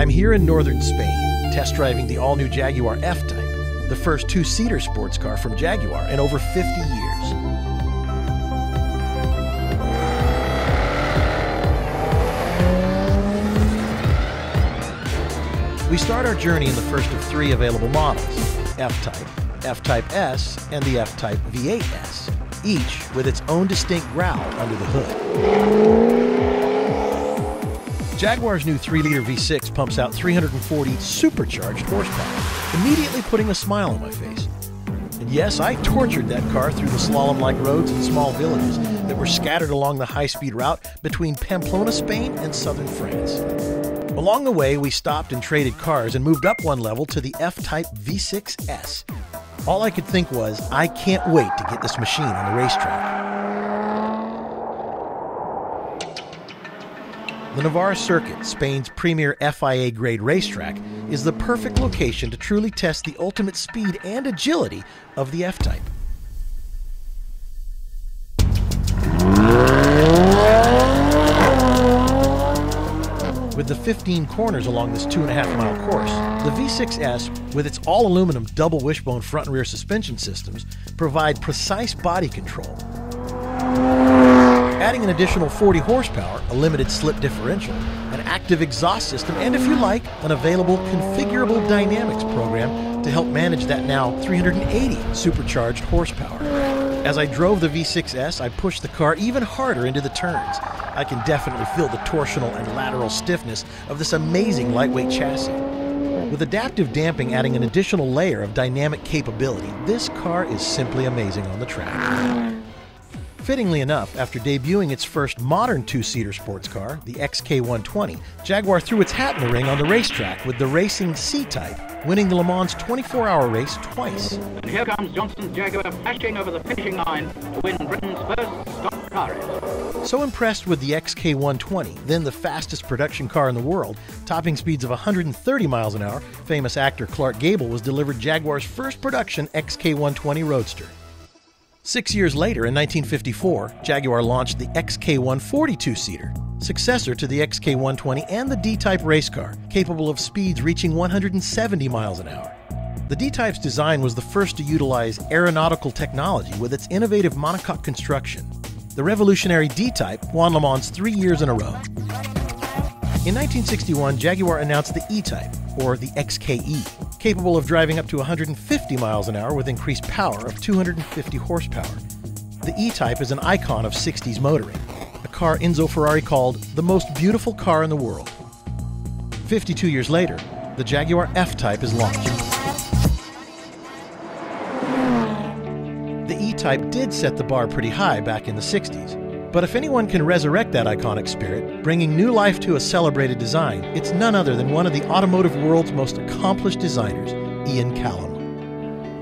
I'm here in northern Spain, test driving the all-new Jaguar F-Type, the first two-seater sports car from Jaguar in over 50 years. We start our journey in the first of three available models, F-Type, F-Type S, and the F-Type V8S, each with its own distinct growl under the hood. Jaguar's new 3-liter V6 pumps out 340 supercharged horsepower, immediately putting a smile on my face. And yes, I tortured that car through the slalom-like roads and small villages that were scattered along the high-speed route between Pamplona, Spain and southern France. Along the way, we stopped and traded cars and moved up one level to the F-Type V6S. All I could think was, I can't wait to get this machine on the racetrack. The Navara Circuit, Spain's premier FIA-grade racetrack, is the perfect location to truly test the ultimate speed and agility of the F-Type. With the 15 corners along this 2.5-mile course, the V6S, with its all-aluminum double wishbone front and rear suspension systems, provide precise body control. Adding an additional 40 horsepower, a limited slip differential, an active exhaust system, and if you like, an available configurable dynamics program to help manage that now 380 supercharged horsepower. As I drove the V6S, I pushed the car even harder into the turns. I can definitely feel the torsional and lateral stiffness of this amazing lightweight chassis. With adaptive damping adding an additional layer of dynamic capability, this car is simply amazing on the track. Fittingly enough, after debuting its first modern two-seater sports car, the XK120, Jaguar threw its hat in the ring on the racetrack with the racing C-Type, winning the Le Mans 24-hour race twice. And here comes Johnson's Jaguar flashing over the finishing line to win Britain's first stock car race. So impressed with the XK120, then the fastest production car in the world, topping speeds of 130 miles an hour, famous actor Clark Gable was delivered Jaguar's first production XK120 Roadster. 6 years later, in 1954, Jaguar launched the XK140 two-seater, successor to the XK120 and the D-Type race car, capable of speeds reaching 170 miles an hour. The D-Type's design was the first to utilize aeronautical technology with its innovative monocoque construction. The revolutionary D-Type won Le Mans 3 years in a row. In 1961, Jaguar announced the E-Type, or the XKE, capable of driving up to 150 miles an hour with increased power of 250 horsepower. The E-Type is an icon of 60s motoring, a car Enzo Ferrari called the most beautiful car in the world. 52 years later, the Jaguar F-Type is launched. The E-Type did set the bar pretty high back in the 60s. But if anyone can resurrect that iconic spirit, bringing new life to a celebrated design, it's none other than one of the automotive world's most accomplished designers, Ian Callum.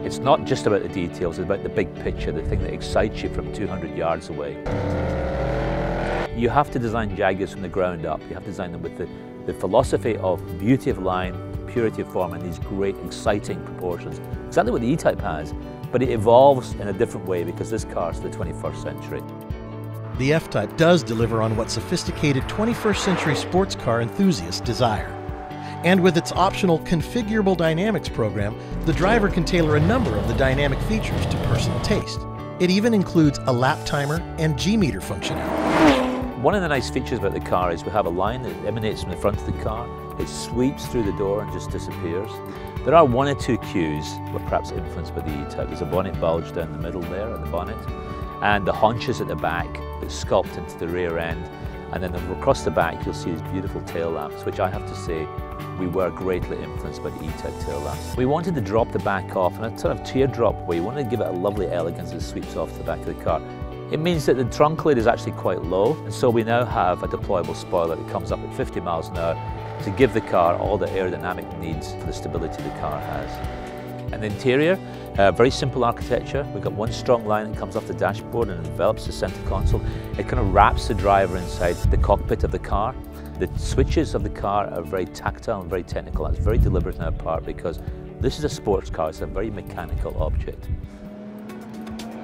It's not just about the details, it's about the big picture, the thing that excites you from 200 yards away. You have to design Jaguars from the ground up. You have to design them with the philosophy of beauty of line, purity of form, and these great, exciting proportions. Exactly what the E-Type has, but it evolves in a different way because this car is the 21st century. The F-Type does deliver on what sophisticated 21st century sports car enthusiasts desire. And with its optional configurable dynamics program, the driver can tailor a number of the dynamic features to personal taste. It even includes a lap timer and G-meter functionality. One of the nice features about the car is we have a line that emanates from the front of the car. It sweeps through the door and just disappears. There are one or two cues that were perhaps influenced by the E-Type. There's a bonnet bulge down the middle there at the bonnet, and the haunches at the back that sculpt into the rear end, and then across the back you'll see these beautiful tail lamps, which I have to say we were greatly influenced by the E-Type tail lamps. We wanted to drop the back off in a sort of teardrop way. We wanted to give it a lovely elegance as it sweeps off the back of the car. It means that the trunk lid is actually quite low, and so we now have a deployable spoiler that comes up at 50 miles an hour to give the car all the aerodynamic needs for the stability the car has. And the interior, very simple architecture. We've got one strong line that comes off the dashboard and envelops the center console. It kind of wraps the driver inside the cockpit of the car. The switches of the car are very tactile and very technical. That's very deliberate on our part because this is a sports car. It's a very mechanical object.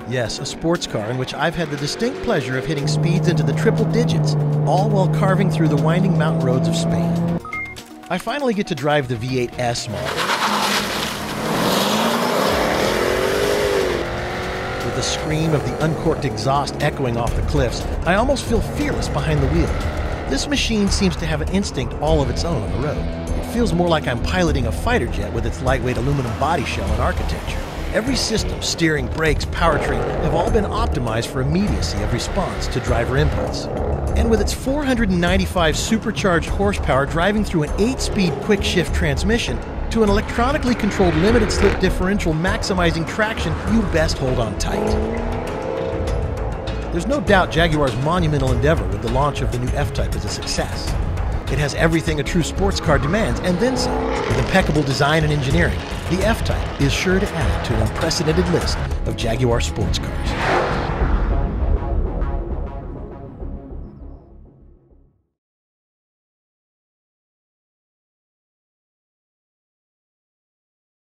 Yes, a sports car in which I've had the distinct pleasure of hitting speeds into the triple digits, all while carving through the winding mountain roads of Spain. I finally get to drive the V8S model. With the scream of the uncorked exhaust echoing off the cliffs, I almost feel fearless behind the wheel. This machine seems to have an instinct all of its own on the road. It feels more like I'm piloting a fighter jet with its lightweight aluminum body shell and architecture. Every system, steering, brakes, powertrain, have all been optimized for immediacy of response to driver inputs. And with its 495 supercharged horsepower driving through an 8-speed quick-shift transmission to an electronically controlled limited-slip differential maximizing traction, you best hold on tight. There's no doubt Jaguar's monumental endeavor with the launch of the new F-Type is a success. It has everything a true sports car demands, and then some. With impeccable design and engineering, the F-Type is sure to add to an unprecedented list of Jaguar sports cars.